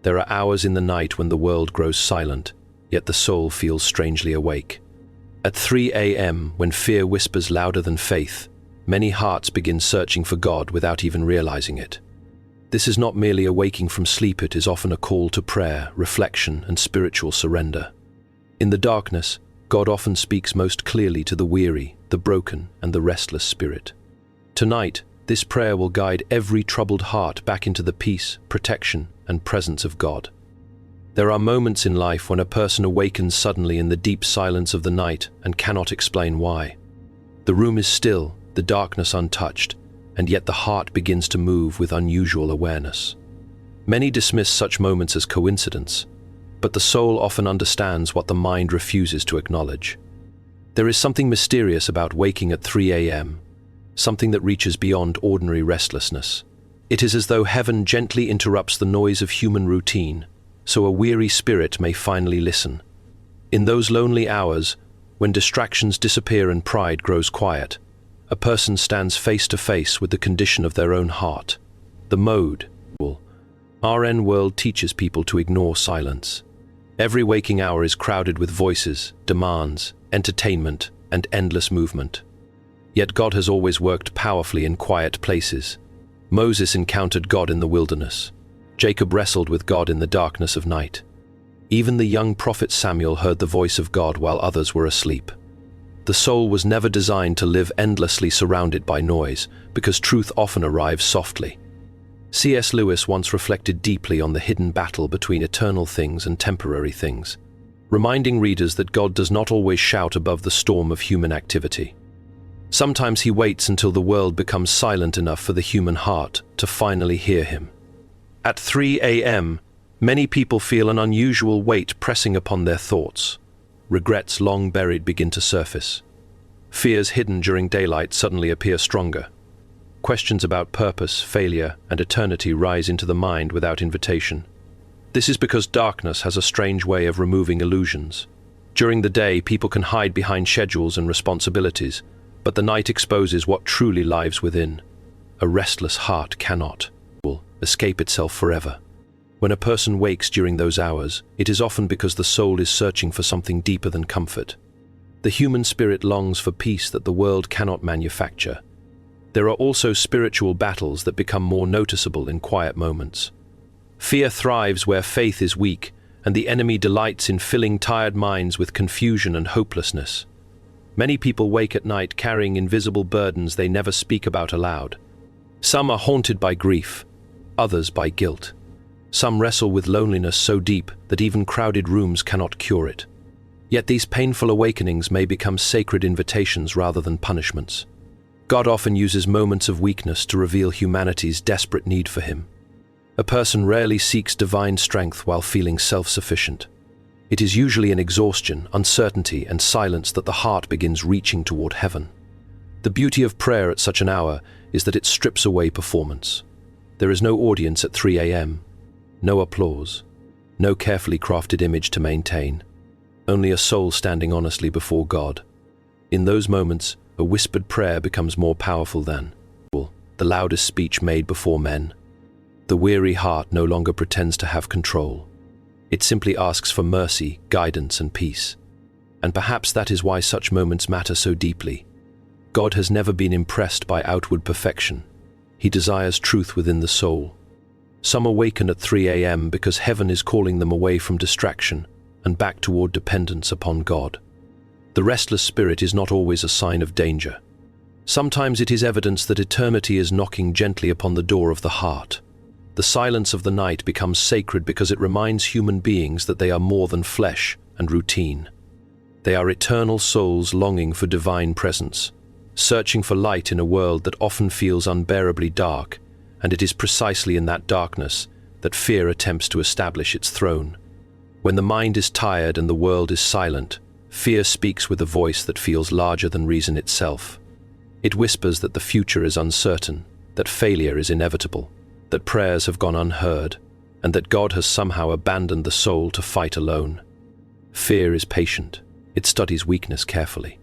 There are hours in the night when the world grows silent, yet the soul feels strangely awake. At 3 a.m., when fear whispers louder than faith, many hearts begin searching for God without even realizing it. This is not merely a waking from sleep, it is often a call to prayer, reflection, and spiritual surrender. In the darkness, God often speaks most clearly to the weary, the broken, and the restless spirit. Tonight, this prayer will guide every troubled heart back into the peace, protection, and presence of God. There are moments in life when a person awakens suddenly in the deep silence of the night and cannot explain why. The room is still, the darkness untouched, and yet the heart begins to move with unusual awareness. Many dismiss such moments as coincidence, but the soul often understands what the mind refuses to acknowledge. There is something mysterious about waking at 3 a.m., something that reaches beyond ordinary restlessness. It is as though heaven gently interrupts the noise of human routine, so a weary spirit may finally listen. In those lonely hours, when distractions disappear and pride grows quiet, a person stands face to face with the condition of their own heart. The mode. RN world teaches people to ignore silence. Every waking hour is crowded with voices, demands, entertainment, and endless movement. Yet God has always worked powerfully in quiet places. Moses encountered God in the wilderness. Jacob wrestled with God in the darkness of night. Even the young prophet Samuel heard the voice of God while others were asleep. The soul was never designed to live endlessly surrounded by noise, because truth often arrives softly. C.S. Lewis once reflected deeply on the hidden battle between eternal things and temporary things, reminding readers that God does not always shout above the storm of human activity. Sometimes he waits until the world becomes silent enough for the human heart to finally hear him. At 3 a.m., many people feel an unusual weight pressing upon their thoughts. Regrets long buried begin to surface. Fears hidden during daylight suddenly appear stronger. Questions about purpose, failure, and eternity rise into the mind without invitation. This is because darkness has a strange way of removing illusions. During the day, people can hide behind schedules and responsibilities, but the night exposes what truly lies within. A restless heart cannot escape itself forever. When a person wakes during those hours, it is often because the soul is searching for something deeper than comfort. The human spirit longs for peace that the world cannot manufacture. There are also spiritual battles that become more noticeable in quiet moments. Fear thrives where faith is weak, and the enemy delights in filling tired minds with confusion and hopelessness. Many people wake at night carrying invisible burdens they never speak about aloud. Some are haunted by grief, others by guilt. Some wrestle with loneliness so deep that even crowded rooms cannot cure it. Yet these painful awakenings may become sacred invitations rather than punishments. God often uses moments of weakness to reveal humanity's desperate need for him. A person rarely seeks divine strength while feeling self-sufficient. It is usually in exhaustion, uncertainty, and silence that the heart begins reaching toward heaven. The beauty of prayer at such an hour is that it strips away performance. There is no audience at 3 a.m., no applause, no carefully crafted image to maintain, only a soul standing honestly before God. In those moments, a whispered prayer becomes more powerful than the loudest speech made before men. The weary heart no longer pretends to have control. It simply asks for mercy, guidance, and peace. And perhaps that is why such moments matter so deeply. God has never been impressed by outward perfection. He desires truth within the soul. Some awaken at 3 a.m. because heaven is calling them away from distraction and back toward dependence upon God. The restless spirit is not always a sign of danger. Sometimes it is evidence that eternity is knocking gently upon the door of the heart. The silence of the night becomes sacred because it reminds human beings that they are more than flesh and routine. They are eternal souls longing for divine presence, searching for light in a world that often feels unbearably dark, and it is precisely in that darkness that fear attempts to establish its throne. When the mind is tired and the world is silent, fear speaks with a voice that feels larger than reason itself. It whispers that the future is uncertain, that failure is inevitable, that prayers have gone unheard, and that God has somehow abandoned the soul to fight alone. Fear is patient. It studies weakness carefully.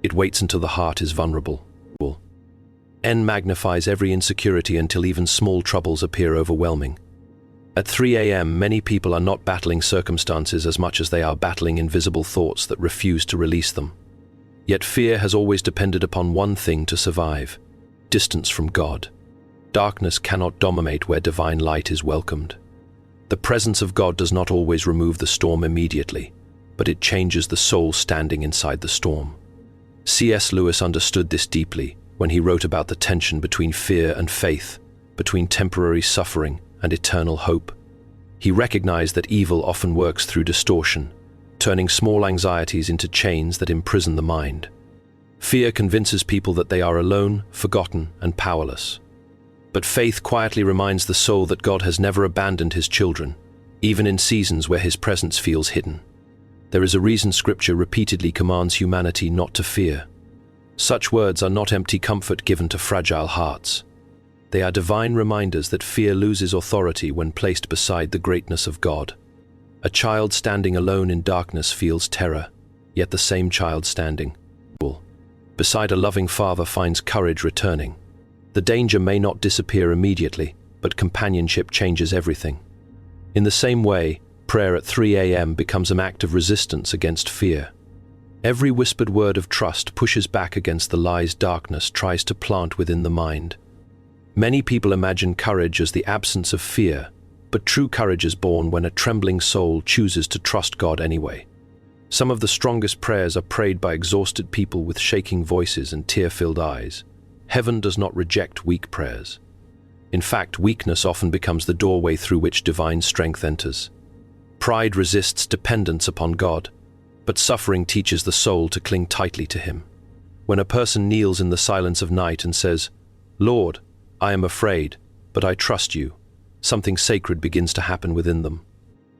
It waits until the heart is vulnerable. N magnifies every insecurity until even small troubles appear overwhelming. At 3 a.m., many people are not battling circumstances as much as they are battling invisible thoughts that refuse to release them. Yet fear has always depended upon one thing to survive: distance from God. Darkness cannot dominate where divine light is welcomed. The presence of God does not always remove the storm immediately, but it changes the soul standing inside the storm. C.S. Lewis understood this deeply when he wrote about the tension between fear and faith, between temporary suffering and eternal hope. He recognized that evil often works through distortion, turning small anxieties into chains that imprison the mind. Fear convinces people that they are alone, forgotten, and powerless. But faith quietly reminds the soul that God has never abandoned his children, even in seasons where his presence feels hidden. There is a reason Scripture repeatedly commands humanity not to fear. Such words are not empty comfort given to fragile hearts. They are divine reminders that fear loses authority when placed beside the greatness of God. A child standing alone in darkness feels terror, yet the same child standing beside a loving father finds courage returning. The danger may not disappear immediately, but companionship changes everything. In the same way, prayer at 3 a.m. becomes an act of resistance against fear. Every whispered word of trust pushes back against the lies darkness tries to plant within the mind. Many people imagine courage as the absence of fear, but true courage is born when a trembling soul chooses to trust God anyway. Some of the strongest prayers are prayed by exhausted people with shaking voices and tear-filled eyes. Heaven does not reject weak prayers. In fact, weakness often becomes the doorway through which divine strength enters. Pride resists dependence upon God, but suffering teaches the soul to cling tightly to Him. When a person kneels in the silence of night and says, "Lord, I am afraid, but I trust you," something sacred begins to happen within them.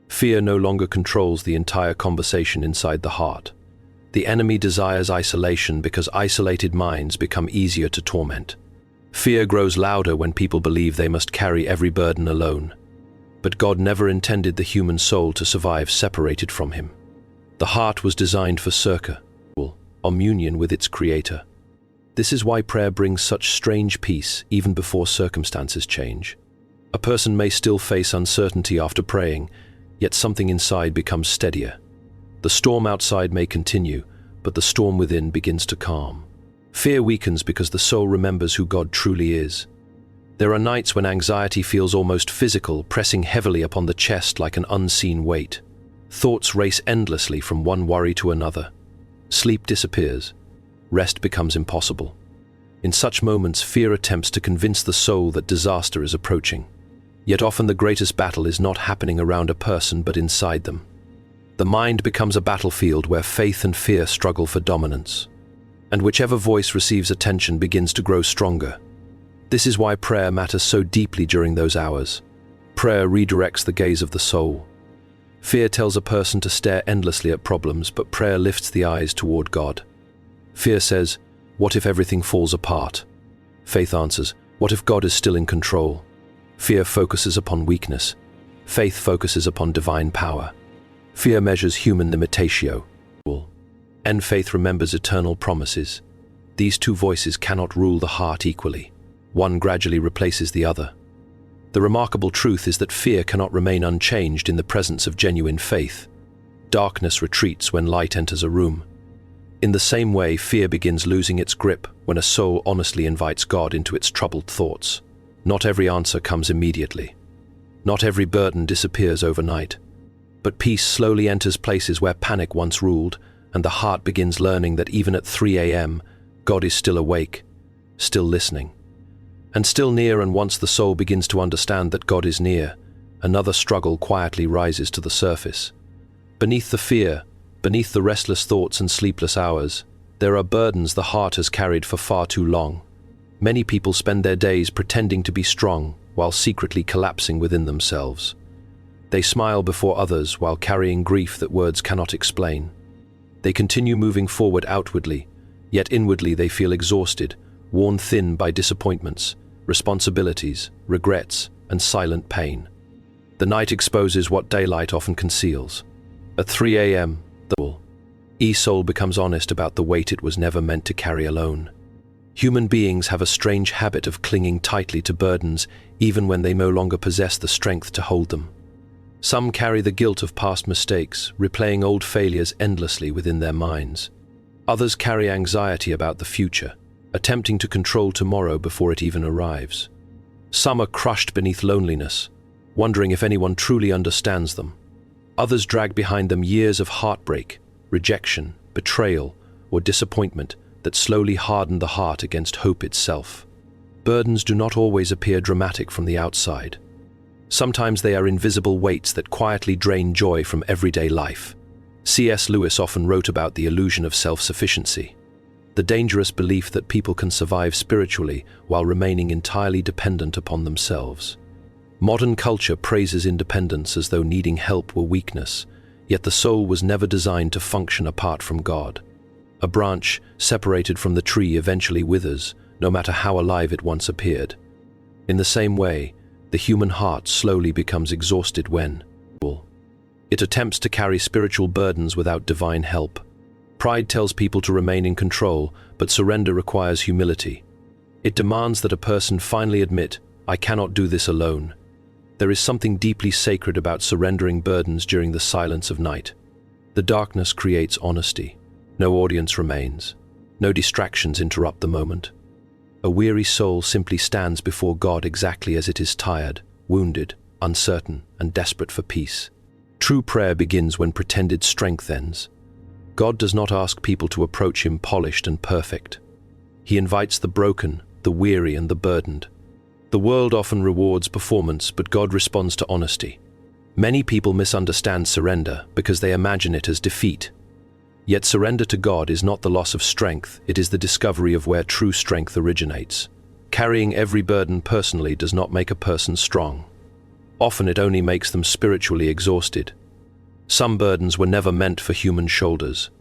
Fear no longer controls the entire conversation inside the heart. The enemy desires isolation because isolated minds become easier to torment. Fear grows louder when people believe they must carry every burden alone. But God never intended the human soul to survive separated from Him. The heart was designed for communion with its Creator. This is why prayer brings such strange peace even before circumstances change. A person may still face uncertainty after praying, yet something inside becomes steadier. The storm outside may continue, but the storm within begins to calm. Fear weakens because the soul remembers who God truly is. There are nights when anxiety feels almost physical, pressing heavily upon the chest like an unseen weight. Thoughts race endlessly from one worry to another. Sleep disappears. Rest becomes impossible. In such moments, fear attempts to convince the soul that disaster is approaching. Yet often the greatest battle is not happening around a person but inside them. The mind becomes a battlefield where faith and fear struggle for dominance. And whichever voice receives attention begins to grow stronger. This is why prayer matters so deeply during those hours. Prayer redirects the gaze of the soul. Fear tells a person to stare endlessly at problems, but prayer lifts the eyes toward God. Fear says, "What if everything falls apart?" Faith answers, "What if God is still in control?" Fear focuses upon weakness. Faith focuses upon divine power. Fear measures human limitatio, and faith remembers eternal promises. These two voices cannot rule the heart equally. One gradually replaces the other. The remarkable truth is that fear cannot remain unchanged in the presence of genuine faith. Darkness retreats when light enters a room. In the same way, fear begins losing its grip when a soul honestly invites God into its troubled thoughts. Not every answer comes immediately. Not every burden disappears overnight. But peace slowly enters places where panic once ruled, and the heart begins learning that even at 3 a.m., God is still awake, still listening, and still near. And once the soul begins to understand that God is near, another struggle quietly rises to the surface. Beneath the fear, beneath the restless thoughts and sleepless hours, there are burdens the heart has carried for far too long. Many people spend their days pretending to be strong while secretly collapsing within themselves. They smile before others while carrying grief that words cannot explain. They continue moving forward outwardly, yet inwardly they feel exhausted, worn thin by disappointments, responsibilities, regrets, and silent pain. The night exposes what daylight often conceals. At 3 a.m., the soul becomes honest about the weight it was never meant to carry alone. Human beings have a strange habit of clinging tightly to burdens even when they no longer possess the strength to hold them. Some carry the guilt of past mistakes, replaying old failures endlessly within their minds. Others carry anxiety about the future, attempting to control tomorrow before it even arrives. Some are crushed beneath loneliness, wondering if anyone truly understands them. Others drag behind them years of heartbreak, rejection, betrayal, or disappointment that slowly harden the heart against hope itself. Burdens do not always appear dramatic from the outside. Sometimes they are invisible weights that quietly drain joy from everyday life. C.S. Lewis often wrote about the illusion of self-sufficiency, the dangerous belief that people can survive spiritually while remaining entirely dependent upon themselves. Modern culture praises independence as though needing help were weakness, yet the soul was never designed to function apart from God. A branch separated from the tree eventually withers, no matter how alive it once appeared. In the same way, the human heart slowly becomes exhausted when it attempts to carry spiritual burdens without divine help. Pride tells people to remain in control, but surrender requires humility. It demands that a person finally admit, "I cannot do this alone." There is something deeply sacred about surrendering burdens during the silence of night. The darkness creates honesty. No audience remains. No distractions interrupt the moment. A weary soul simply stands before God exactly as it is, tired, wounded, uncertain, and desperate for peace. True prayer begins when pretended strength ends. God does not ask people to approach Him polished and perfect. He invites the broken, the weary, and the burdened. The world often rewards performance, but God responds to honesty. Many people misunderstand surrender because they imagine it as defeat. Yet surrender to God is not the loss of strength, it is the discovery of where true strength originates. Carrying every burden personally does not make a person strong. Often it only makes them spiritually exhausted. Some burdens were never meant for human shoulders.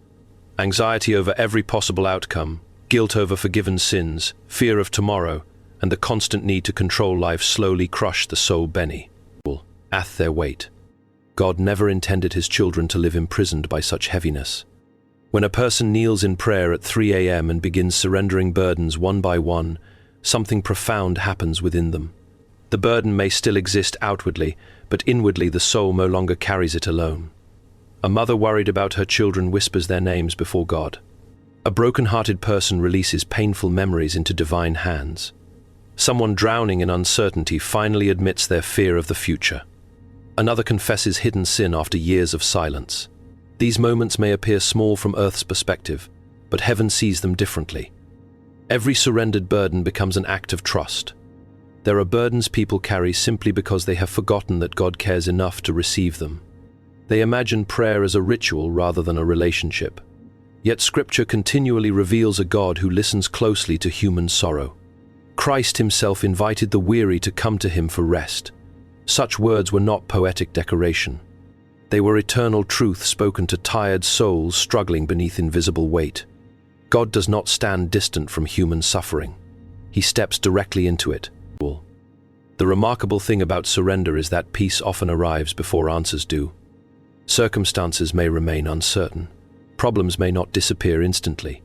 Anxiety over every possible outcome, guilt over forgiven sins, fear of tomorrow, and the constant need to control life slowly crush the soul beneath their weight. God never intended His children to live imprisoned by such heaviness. When a person kneels in prayer at 3 a.m. and begins surrendering burdens one by one, something profound happens within them. The burden may still exist outwardly, but inwardly the soul no longer carries it alone. A mother worried about her children whispers their names before God. A broken-hearted person releases painful memories into divine hands. Someone drowning in uncertainty finally admits their fear of the future. Another confesses hidden sin after years of silence. These moments may appear small from Earth's perspective, but heaven sees them differently. Every surrendered burden becomes an act of trust. There are burdens people carry simply because they have forgotten that God cares enough to receive them. They imagine prayer as a ritual rather than a relationship. Yet Scripture continually reveals a God who listens closely to human sorrow. Christ Himself invited the weary to come to Him for rest. Such words were not poetic decoration. They were eternal truth spoken to tired souls struggling beneath invisible weight. God does not stand distant from human suffering. He steps directly into it. The remarkable thing about surrender is that peace often arrives before answers do. Circumstances may remain uncertain. Problems may not disappear instantly.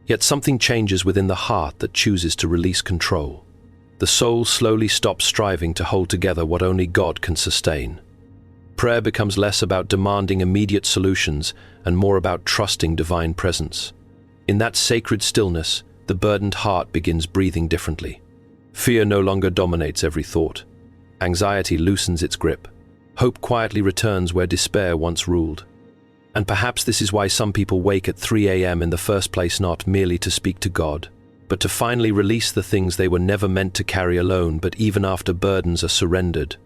Yet something changes within the heart that chooses to release control. The soul slowly stops striving to hold together what only God can sustain. Prayer becomes less about demanding immediate solutions and more about trusting divine presence. In that sacred stillness, the burdened heart begins breathing differently. Fear no longer dominates every thought. Anxiety loosens its grip. Hope quietly returns where despair once ruled. And perhaps this is why some people wake at 3 a.m. in the first place, not merely to speak to God, but to finally release the things they were never meant to carry alone. But even after burdens are surrendered,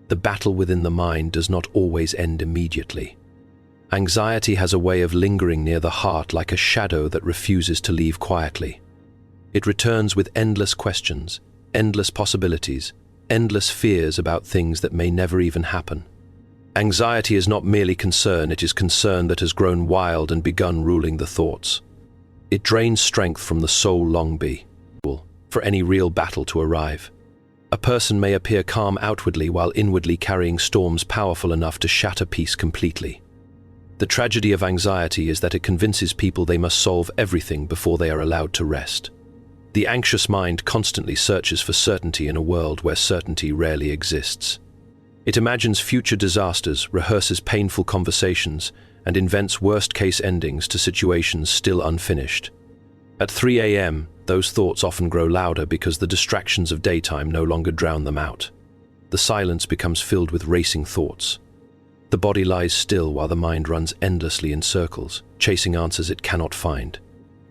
the battle within the mind does not always end immediately. Anxiety has a way of lingering near the heart like a shadow that refuses to leave quietly. It returns with endless questions, endless possibilities, endless fears about things that may never even happen. Anxiety is not merely concern, it is concern that has grown wild and begun ruling the thoughts. It drains strength from the soul long before any real battle to arrive. A person may appear calm outwardly while inwardly carrying storms powerful enough to shatter peace completely. The tragedy of anxiety is that it convinces people they must solve everything before they are allowed to rest. The anxious mind constantly searches for certainty in a world where certainty rarely exists. It imagines future disasters, rehearses painful conversations, and invents worst-case endings to situations still unfinished. At 3 a.m., those thoughts often grow louder because the distractions of daytime no longer drown them out. The silence becomes filled with racing thoughts. The body lies still while the mind runs endlessly in circles, chasing answers it cannot find.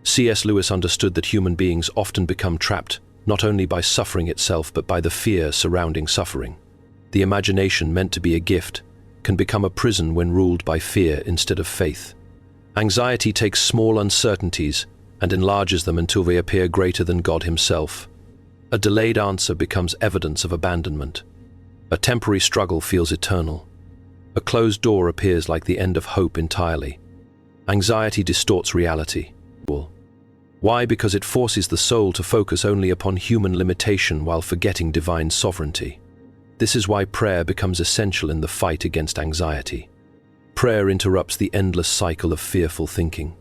C.S. Lewis understood that human beings often become trapped not only by suffering itself but by the fear surrounding suffering. The imagination, meant to be a gift, can become a prison when ruled by fear instead of faith. Anxiety takes small uncertainties and enlarges them until they appear greater than God himself. A delayed answer becomes evidence of abandonment. A temporary struggle feels eternal. A closed door appears like the end of hope entirely. Anxiety distorts reality. Why? Because it forces the soul to focus only upon human limitation while forgetting divine sovereignty. This is why prayer becomes essential in the fight against anxiety. Prayer interrupts the endless cycle of fearful thinking.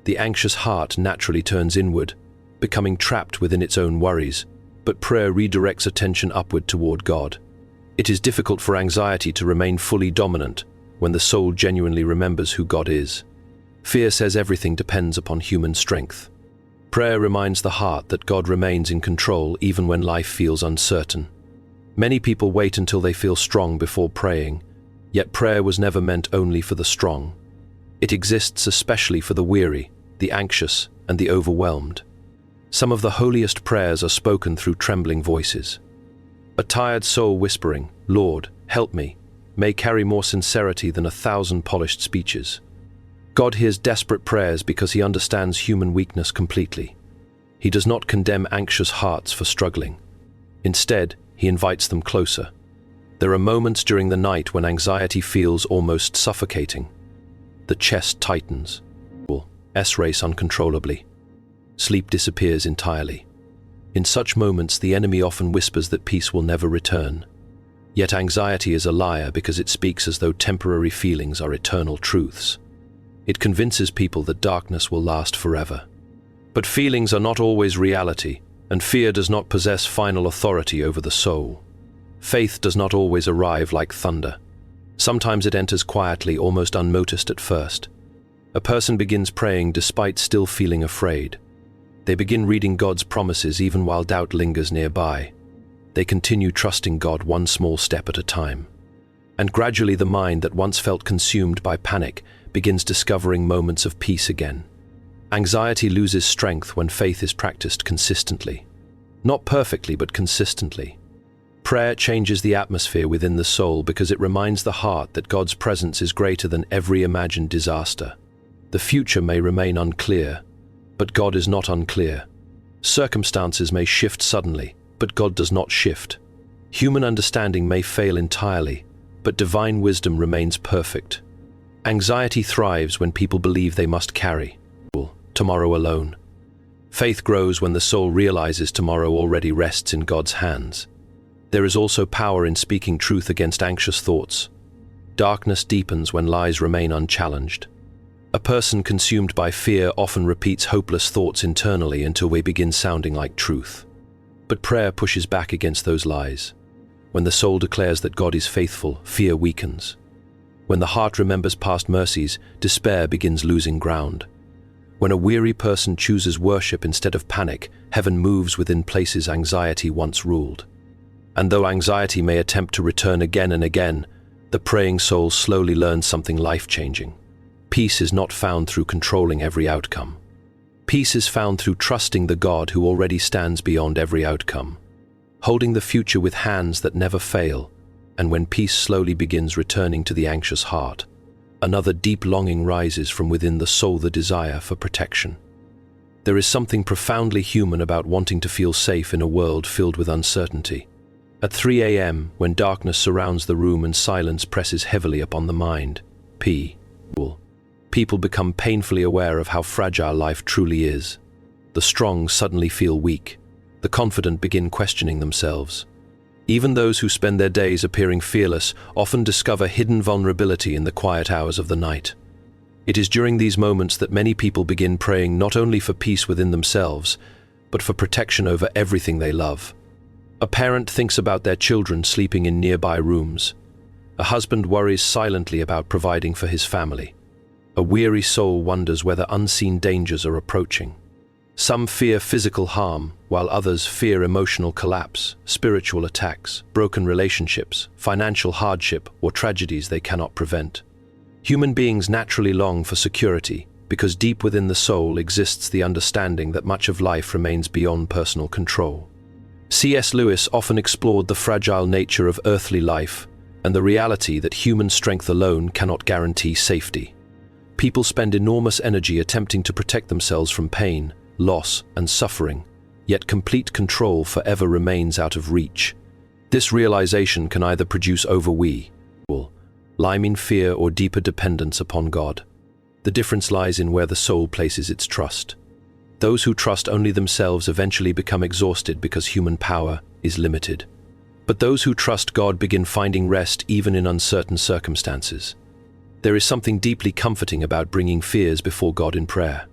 The anxious heart naturally turns inward, becoming trapped within its own worries, but prayer redirects attention upward toward God. It is difficult for anxiety to remain fully dominant when the soul genuinely remembers who God is. Fear says everything depends upon human strength. Prayer reminds the heart that God remains in control even when life feels uncertain. Many people wait until they feel strong before praying, yet prayer was never meant only for the strong. It exists especially for the weary, the anxious, and the overwhelmed. Some of the holiest prayers are spoken through trembling voices. A tired soul whispering, "Lord, help me," may carry more sincerity than 1,000 polished speeches. God hears desperate prayers because he understands human weakness completely. He does not condemn anxious hearts for struggling. Instead, he invites them closer. There are moments during the night when anxiety feels almost suffocating. The chest tightens. S-race uncontrollably. Sleep disappears entirely. In such moments, the enemy often whispers that peace will never return. Yet anxiety is a liar because it speaks as though temporary feelings are eternal truths. It convinces people that darkness will last forever. But feelings are not always reality, and fear does not possess final authority over the soul. Faith does not always arrive like thunder. Sometimes it enters quietly, almost unnoticed at first. A person begins praying despite still feeling afraid. They begin reading God's promises even while doubt lingers nearby. They continue trusting God one small step at a time. And gradually the mind that once felt consumed by panic begins discovering moments of peace again. Anxiety loses strength when faith is practiced consistently. Not perfectly, but consistently. Prayer changes the atmosphere within the soul because it reminds the heart that God's presence is greater than every imagined disaster. The future may remain unclear, but God is not unclear. Circumstances may shift suddenly, but God does not shift. Human understanding may fail entirely, but divine wisdom remains perfect. Anxiety thrives when people believe they must carry tomorrow alone. Faith grows when the soul realizes tomorrow already rests in God's hands. There is also power in speaking truth against anxious thoughts. Darkness deepens when lies remain unchallenged. A person consumed by fear often repeats hopeless thoughts internally until they begin sounding like truth. But prayer pushes back against those lies. When the soul declares that God is faithful, fear weakens. When the heart remembers past mercies, despair begins losing ground. When a weary person chooses worship instead of panic, heaven moves within places anxiety once ruled. And though anxiety may attempt to return again and again, the praying soul slowly learns something life-changing. Peace is not found through controlling every outcome. Peace is found through trusting the God who already stands beyond every outcome, holding the future with hands that never fail. And when peace slowly begins returning to the anxious heart, another deep longing rises from within the soul, the desire for protection. There is something profoundly human about wanting to feel safe in a world filled with uncertainty. At 3 a.m., when darkness surrounds the room and silence presses heavily upon the mind, people become painfully aware of how fragile life truly is. The strong suddenly feel weak. The confident begin questioning themselves. Even those who spend their days appearing fearless often discover hidden vulnerability in the quiet hours of the night. It is during these moments that many people begin praying not only for peace within themselves, but for protection over everything they love. A parent thinks about their children sleeping in nearby rooms. A husband worries silently about providing for his family. A weary soul wonders whether unseen dangers are approaching. Some fear physical harm, while others fear emotional collapse, spiritual attacks, broken relationships, financial hardship, or tragedies they cannot prevent. Human beings naturally long for security, because deep within the soul exists the understanding that much of life remains beyond personal control. C.S. Lewis often explored the fragile nature of earthly life and the reality that human strength alone cannot guarantee safety. People spend enormous energy attempting to protect themselves from pain, loss, and suffering, yet complete control forever remains out of reach. This realization can either produce overwhelming fear or deeper dependence upon God. The difference lies in where the soul places its trust. Those who trust only themselves eventually become exhausted because human power is limited. But those who trust God begin finding rest even in uncertain circumstances. There is something deeply comforting about bringing fears before God in prayer.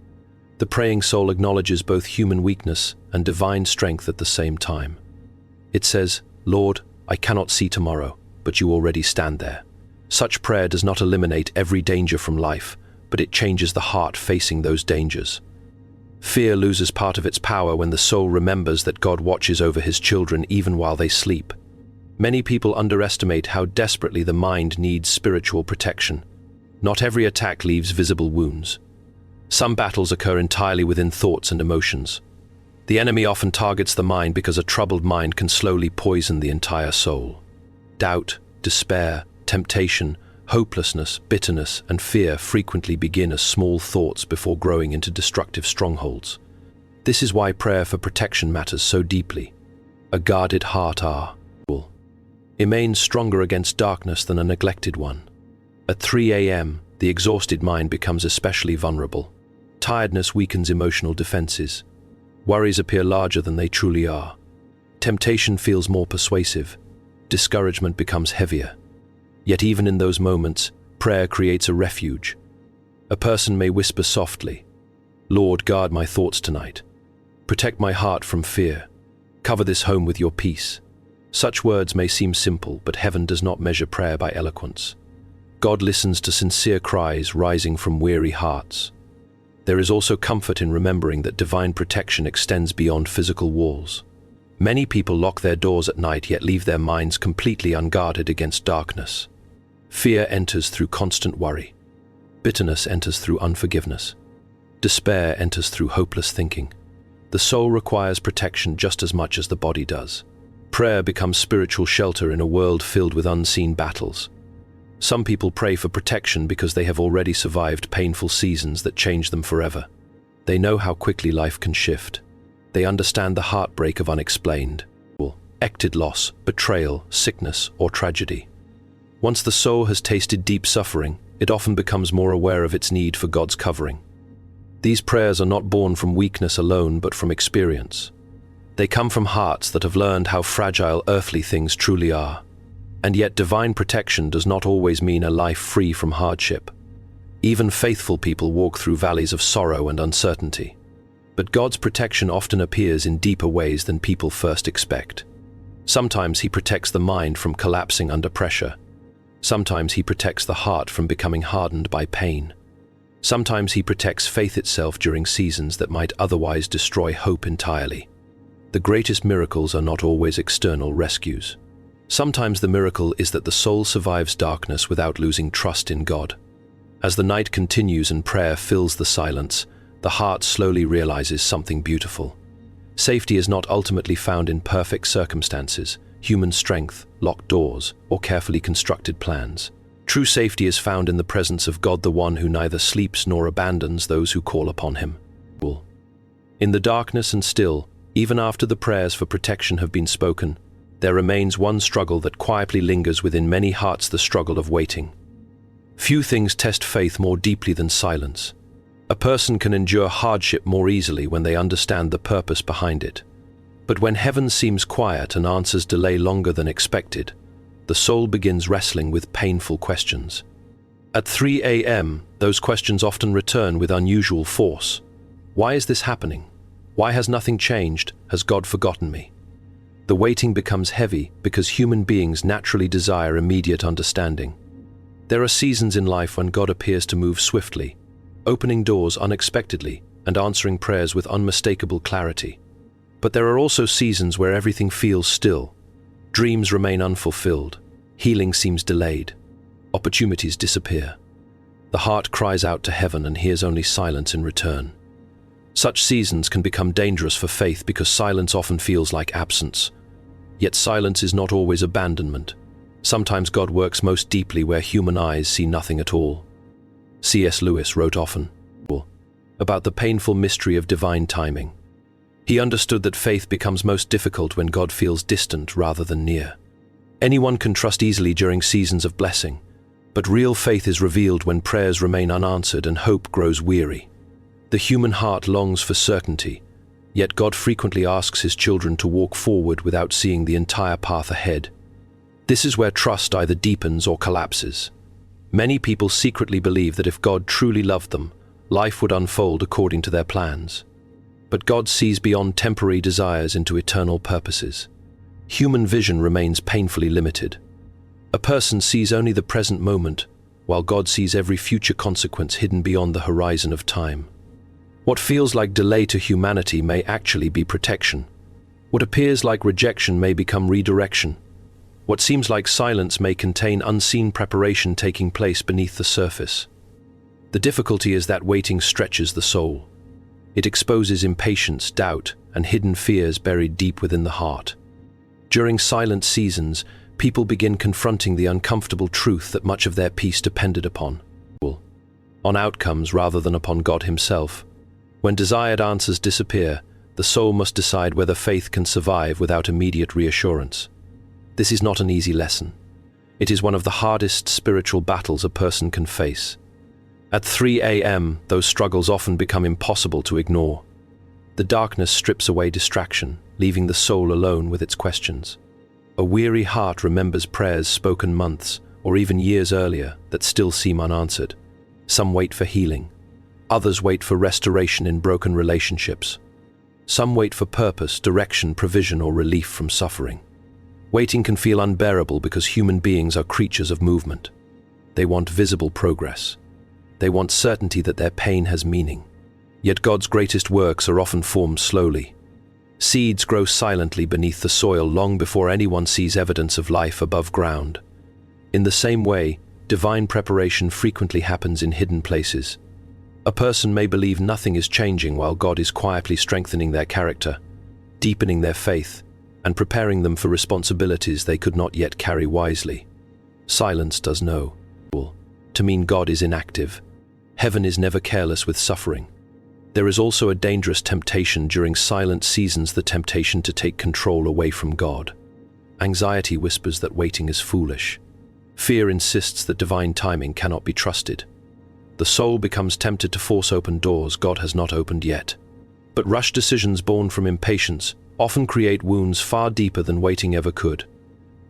The praying soul acknowledges both human weakness and divine strength at the same time. It says, "Lord, I cannot see tomorrow, but you already stand there." Such prayer does not eliminate every danger from life, but it changes the heart facing those dangers. Fear loses part of its power when the soul remembers that God watches over his children even while they sleep. Many people underestimate how desperately the mind needs spiritual protection. Not every attack leaves visible wounds. Some battles occur entirely within thoughts and emotions. The enemy often targets the mind because a troubled mind can slowly poison the entire soul. Doubt, despair, temptation, hopelessness, bitterness, and fear frequently begin as small thoughts before growing into destructive strongholds. This is why prayer for protection matters so deeply. A guarded heart remains stronger against darkness than a neglected one. At 3 a.m., the exhausted mind becomes especially vulnerable. Tiredness weakens emotional defenses. Worries appear larger than they truly are. Temptation feels more persuasive. Discouragement becomes heavier. Yet even in those moments, prayer creates a refuge. A person may whisper softly, "Lord, guard my thoughts tonight. Protect my heart from fear. Cover this home with your peace." Such words may seem simple, but heaven does not measure prayer by eloquence. God listens to sincere cries rising from weary hearts. There is also comfort in remembering that divine protection extends beyond physical walls. Many people lock their doors at night yet leave their minds completely unguarded against darkness. Fear enters through constant worry. Bitterness enters through unforgiveness. Despair enters through hopeless thinking. The soul requires protection just as much as the body does. Prayer becomes spiritual shelter in a world filled with unseen battles. Some people pray for protection because they have already survived painful seasons that change them forever. They know how quickly life can shift. They understand the heartbreak of unexplained loss, betrayal, sickness, or tragedy. Once the soul has tasted deep suffering, it often becomes more aware of its need for God's covering. These prayers are not born from weakness alone, but from experience. They come from hearts that have learned how fragile earthly things truly are. And yet divine protection does not always mean a life free from hardship. Even faithful people walk through valleys of sorrow and uncertainty. But God's protection often appears in deeper ways than people first expect. Sometimes He protects the mind from collapsing under pressure. Sometimes He protects the heart from becoming hardened by pain. Sometimes He protects faith itself during seasons that might otherwise destroy hope entirely. The greatest miracles are not always external rescues. Sometimes the miracle is that the soul survives darkness without losing trust in God. As the night continues and prayer fills the silence, the heart slowly realizes something beautiful. Safety is not ultimately found in perfect circumstances, human strength, locked doors, or carefully constructed plans. True safety is found in the presence of God, the one who neither sleeps nor abandons those who call upon Him. In the darkness and still, even after the prayers for protection have been spoken, there remains one struggle that quietly lingers within many hearts: the struggle of waiting. Few things test faith more deeply than silence. A person can endure hardship more easily when they understand the purpose behind it. But when heaven seems quiet and answers delay longer than expected, the soul begins wrestling with painful questions. At 3 a.m., those questions often return with unusual force. Why is this happening? Why has nothing changed? Has God forgotten me? The waiting becomes heavy because human beings naturally desire immediate understanding. There are seasons in life when God appears to move swiftly, opening doors unexpectedly and answering prayers with unmistakable clarity. But there are also seasons where everything feels still. Dreams remain unfulfilled, healing seems delayed, opportunities disappear. The heart cries out to heaven and hears only silence in return. Such seasons can become dangerous for faith because silence often feels like absence. Yet silence is not always abandonment. Sometimes God works most deeply where human eyes see nothing at all. C.S. Lewis wrote often about the painful mystery of divine timing. He understood that faith becomes most difficult when God feels distant rather than near. Anyone can trust easily during seasons of blessing, but real faith is revealed when prayers remain unanswered and hope grows weary. The human heart longs for certainty, yet God frequently asks his children to walk forward without seeing the entire path ahead. This is where trust either deepens or collapses. Many people secretly believe that if God truly loved them, life would unfold according to their plans. But God sees beyond temporary desires into eternal purposes. Human vision remains painfully limited. A person sees only the present moment, while God sees every future consequence hidden beyond the horizon of time. What feels like delay to humanity may actually be protection. What appears like rejection may become redirection. What seems like silence may contain unseen preparation taking place beneath the surface. The difficulty is that waiting stretches the soul. It exposes impatience, doubt, and hidden fears buried deep within the heart. During silent seasons, people begin confronting the uncomfortable truth that much of their peace depended upon outcomes rather than upon God himself. When desired answers disappear, the soul must decide whether faith can survive without immediate reassurance. This is not an easy lesson. It is one of the hardest spiritual battles a person can face. At 3 a.m., those struggles often become impossible to ignore. The darkness strips away distraction, leaving the soul alone with its questions. A weary heart remembers prayers spoken months or even years earlier that still seem unanswered. Some wait for healing. Others wait for restoration in broken relationships. Some wait for purpose, direction, provision, or relief from suffering. Waiting can feel unbearable because human beings are creatures of movement. They want visible progress. They want certainty that their pain has meaning. Yet God's greatest works are often formed slowly. Seeds grow silently beneath the soil long before anyone sees evidence of life above ground. In the same way, divine preparation frequently happens in hidden places. A person may believe nothing is changing while God is quietly strengthening their character, deepening their faith, and preparing them for responsibilities they could not yet carry wisely. Silence does no to mean God is inactive. Heaven is never careless with suffering. There is also a dangerous temptation during silent seasons, the temptation to take control away from God. Anxiety whispers that waiting is foolish. Fear insists that divine timing cannot be trusted. The soul becomes tempted to force open doors God has not opened yet. But rushed decisions born from impatience often create wounds far deeper than waiting ever could.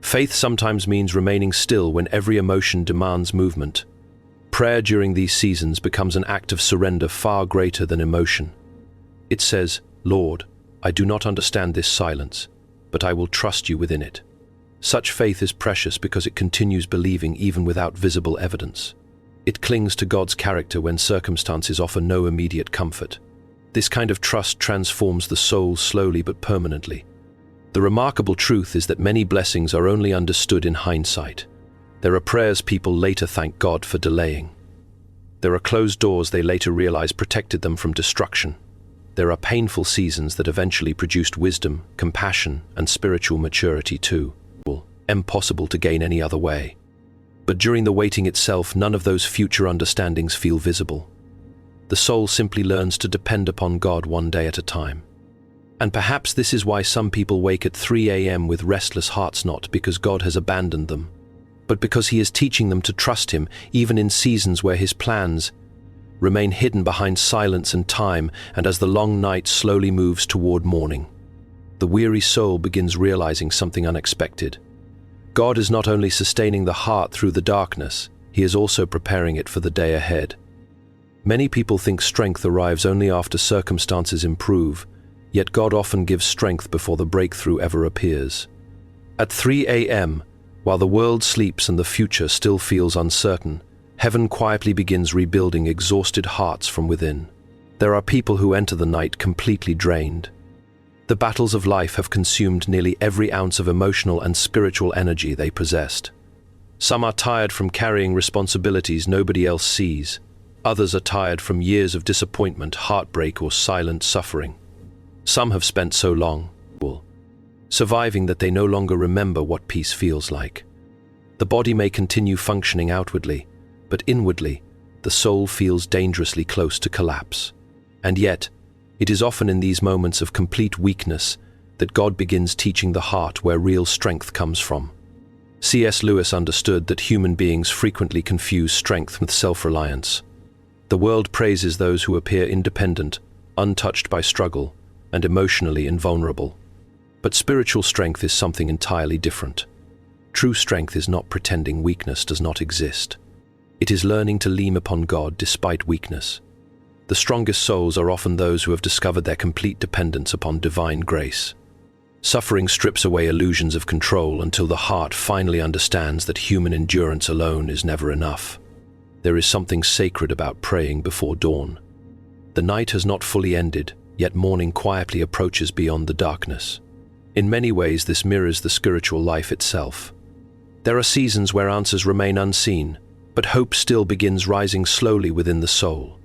Faith sometimes means remaining still when every emotion demands movement. Prayer during these seasons becomes an act of surrender far greater than emotion. It says, "Lord, I do not understand this silence, but I will trust you within it." Such faith is precious because it continues believing even without visible evidence. It clings to God's character when circumstances offer no immediate comfort. This kind of trust transforms the soul slowly but permanently. The remarkable truth is that many blessings are only understood in hindsight. There are prayers people later thank God for delaying. There are closed doors they later realize protected them from destruction. There are painful seasons that eventually produced wisdom, compassion, and spiritual maturity too. Impossible to gain any other way. But during the waiting itself, none of those future understandings feel visible. The soul simply learns to depend upon God one day at a time. And perhaps this is why some people wake at 3 a.m. with restless hearts, not because God has abandoned them, but because He is teaching them to trust Him even in seasons where His plans remain hidden behind silence and time, and as the long night slowly moves toward morning, the weary soul begins realizing something unexpected. God is not only sustaining the heart through the darkness, He is also preparing it for the day ahead. Many people think strength arrives only after circumstances improve, Yet God often gives strength before the breakthrough ever appears. At 3 a.m., while the world sleeps and the future still feels uncertain, heaven quietly begins rebuilding exhausted hearts from within. There are people who enter the night completely drained. The battles of life have consumed nearly every ounce of emotional and spiritual energy they possessed. Some are tired from carrying responsibilities nobody else sees. Others are tired from years of disappointment, heartbreak, or silent suffering. Some have spent so long surviving that they no longer remember what peace feels like. The body may continue functioning outwardly, but inwardly, the soul feels dangerously close to collapse. And yet, it is often in these moments of complete weakness that God begins teaching the heart where real strength comes from. C.S. Lewis understood that human beings frequently confuse strength with self-reliance. The world praises those who appear independent, untouched by struggle, and emotionally invulnerable. But spiritual strength is something entirely different. True strength is not pretending weakness does not exist. It is learning to lean upon God despite weakness. The strongest souls are often those who have discovered their complete dependence upon divine grace. Suffering strips away illusions of control until the heart finally understands that human endurance alone is never enough. There is something sacred about praying before dawn. The night has not fully ended, yet morning quietly approaches beyond the darkness. In many ways, this mirrors the spiritual life itself. There are seasons where answers remain unseen, but hope still begins rising slowly within the soul.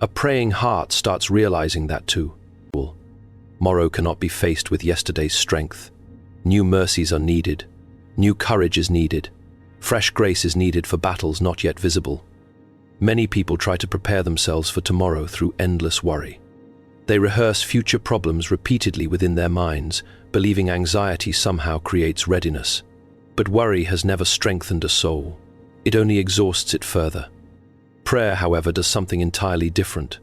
A praying heart starts realizing that tomorrow cannot be faced with yesterday's strength. New mercies are needed. New courage is needed. Fresh grace is needed for battles not yet visible. Many people try to prepare themselves for tomorrow through endless worry. They rehearse future problems repeatedly within their minds, believing anxiety somehow creates readiness. But worry has never strengthened a soul. It only exhausts it further. Prayer, however, does something entirely different.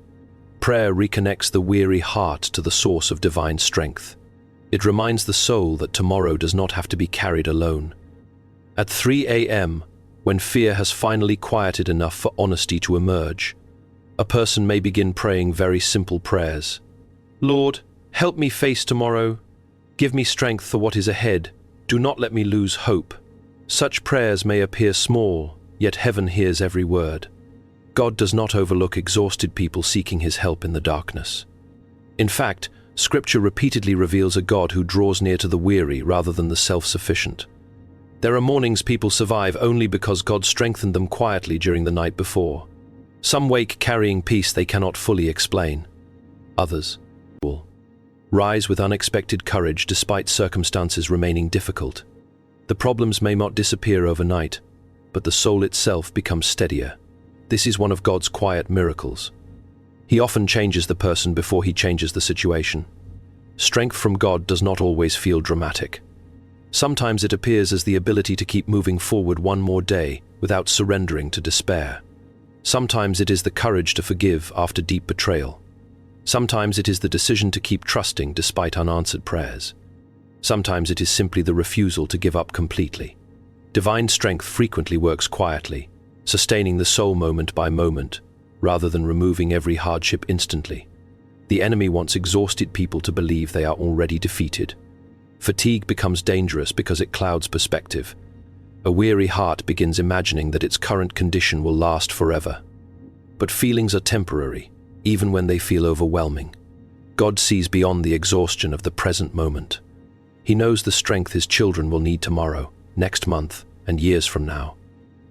Prayer reconnects the weary heart to the source of divine strength. It reminds the soul that tomorrow does not have to be carried alone. At 3 a.m., when fear has finally quieted enough for honesty to emerge, a person may begin praying very simple prayers. Lord, help me face tomorrow. Give me strength for what is ahead. Do not let me lose hope. Such prayers may appear small, yet heaven hears every word. God does not overlook exhausted people seeking his help in the darkness. In fact, Scripture repeatedly reveals a God who draws near to the weary rather than the self-sufficient. There are mornings people survive only because God strengthened them quietly during the night before. Some wake carrying peace they cannot fully explain. Others will rise with unexpected courage despite circumstances remaining difficult. The problems may not disappear overnight, but the soul itself becomes steadier. This is one of God's quiet miracles. He often changes the person before he changes the situation. Strength from God does not always feel dramatic. Sometimes it appears as the ability to keep moving forward one more day without surrendering to despair. Sometimes it is the courage to forgive after deep betrayal. Sometimes it is the decision to keep trusting despite unanswered prayers. Sometimes it is simply the refusal to give up completely. Divine strength frequently works quietly, sustaining the soul moment by moment, rather than removing every hardship instantly. The enemy wants exhausted people to believe they are already defeated. Fatigue becomes dangerous because it clouds perspective. A weary heart begins imagining that its current condition will last forever. But feelings are temporary, even when they feel overwhelming. God sees beyond the exhaustion of the present moment. He knows the strength his children will need tomorrow, next month, and years from now.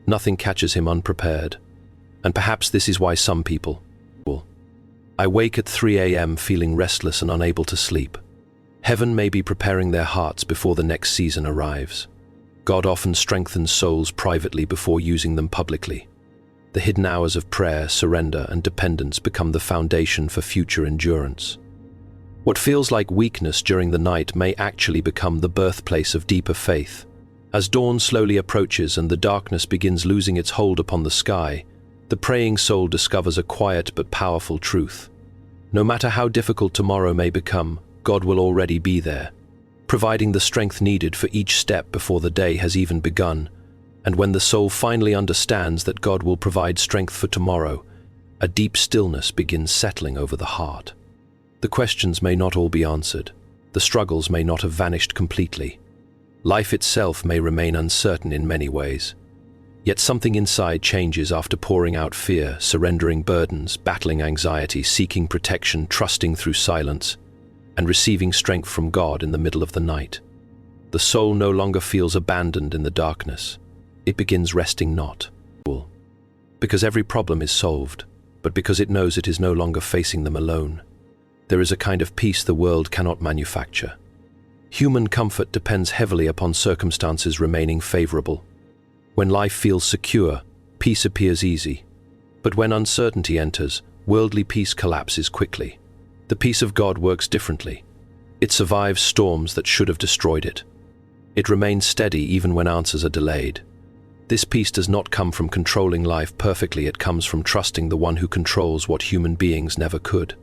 Nothing catches him unprepared. And perhaps this is why some people will. I wake at 3 a.m. feeling restless and unable to sleep. Heaven may be preparing their hearts before the next season arrives. God often strengthens souls privately before using them publicly. The hidden hours of prayer, surrender, and dependence become the foundation for future endurance. What feels like weakness during the night may actually become the birthplace of deeper faith. As dawn slowly approaches and the darkness begins losing its hold upon the sky, the praying soul discovers a quiet but powerful truth. No matter how difficult tomorrow may become, God will already be there, providing the strength needed for each step before the day has even begun. And when the soul finally understands that God will provide strength for tomorrow, a deep stillness begins settling over the heart. The questions may not all be answered. The struggles may not have vanished completely. Life itself may remain uncertain in many ways. Yet something inside changes after pouring out fear, surrendering burdens, battling anxiety, seeking protection, trusting through silence, and receiving strength from God in the middle of the night. The soul no longer feels abandoned in the darkness. It begins resting not because every problem is solved, but because it knows it is no longer facing them alone. There is a kind of peace the world cannot manufacture. Human comfort depends heavily upon circumstances remaining favorable. When life feels secure, peace appears easy. But when uncertainty enters, worldly peace collapses quickly. The peace of God works differently. It survives storms that should have destroyed it. It remains steady even when answers are delayed. This peace does not come from controlling life perfectly, it comes from trusting the one who controls what human beings never could.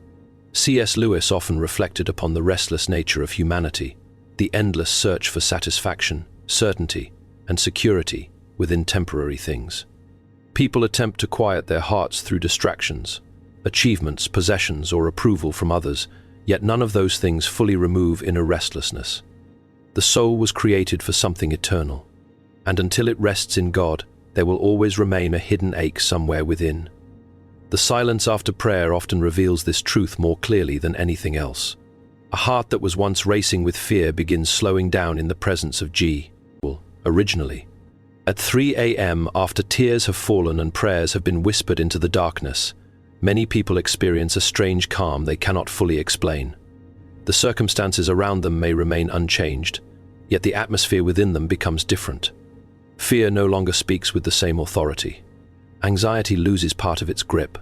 C.S. Lewis often reflected upon the restless nature of humanity, the endless search for satisfaction, certainty, and security within temporary things. People attempt to quiet their hearts through distractions, achievements, possessions, or approval from others, yet none of those things fully remove inner restlessness. The soul was created for something eternal, and until it rests in God, there will always remain a hidden ache somewhere within. The silence after prayer often reveals this truth more clearly than anything else. A heart that was once racing with fear begins slowing down in the presence of originally. At 3 a.m., after tears have fallen and prayers have been whispered into the darkness, many people experience a strange calm they cannot fully explain. The circumstances around them may remain unchanged, yet the atmosphere within them becomes different. Fear no longer speaks with the same authority. Anxiety loses part of its grip.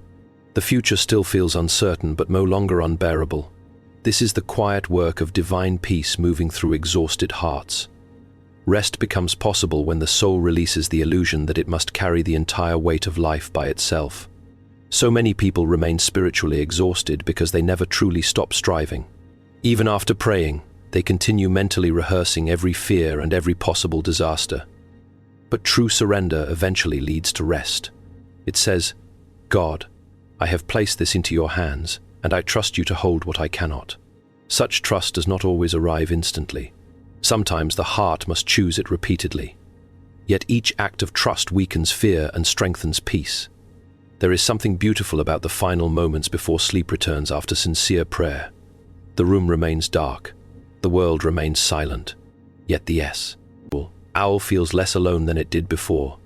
The future still feels uncertain but no longer unbearable. This is the quiet work of divine peace moving through exhausted hearts. Rest becomes possible when the soul releases the illusion that it must carry the entire weight of life by itself. So many people remain spiritually exhausted because they never truly stop striving. Even after praying, they continue mentally rehearsing every fear and every possible disaster. But true surrender eventually leads to rest. It says, "God, I have placed this into your hands, and I trust you to hold what I cannot." Such trust does not always arrive instantly. Sometimes the heart must choose it repeatedly. Yet each act of trust weakens fear and strengthens peace. There is something beautiful about the final moments before sleep returns after sincere prayer. The room remains dark. The world remains silent. Yet the owl feels less alone than it did before.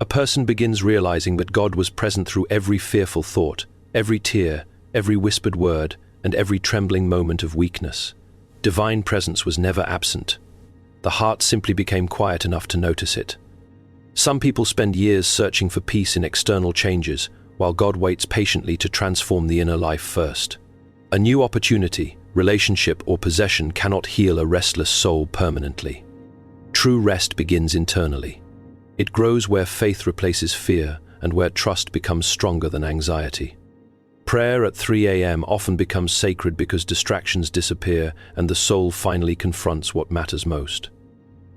A person begins realizing that God was present through every fearful thought, every tear, every whispered word, and every trembling moment of weakness. Divine presence was never absent. The heart simply became quiet enough to notice it. Some people spend years searching for peace in external changes, while God waits patiently to transform the inner life first. A new opportunity, relationship, or possession cannot heal a restless soul permanently. True rest begins internally. It grows where faith replaces fear and where trust becomes stronger than anxiety. Prayer at 3 a.m. often becomes sacred because distractions disappear and the soul finally confronts what matters most.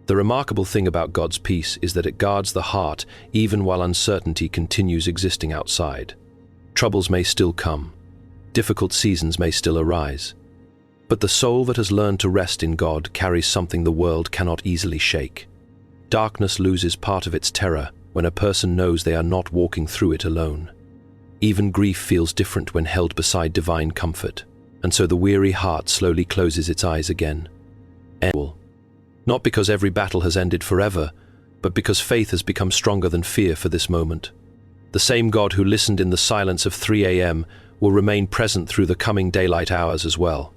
The remarkable thing about God's peace is that it guards the heart even while uncertainty continues existing outside. Troubles may still come. Difficult seasons may still arise. But the soul that has learned to rest in God carries something the world cannot easily shake. Darkness loses part of its terror when a person knows they are not walking through it alone. Even grief feels different when held beside divine comfort, and so the weary heart slowly closes its eyes again. Not because every battle has ended forever, but because faith has become stronger than fear for this moment. The same God who listened in the silence of 3 a.m. will remain present through the coming daylight hours as well.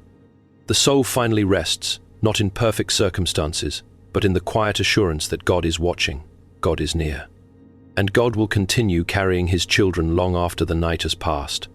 The soul finally rests, not in perfect circumstances, but in the quiet assurance that God is watching, God is near. And God will continue carrying his children long after the night has passed.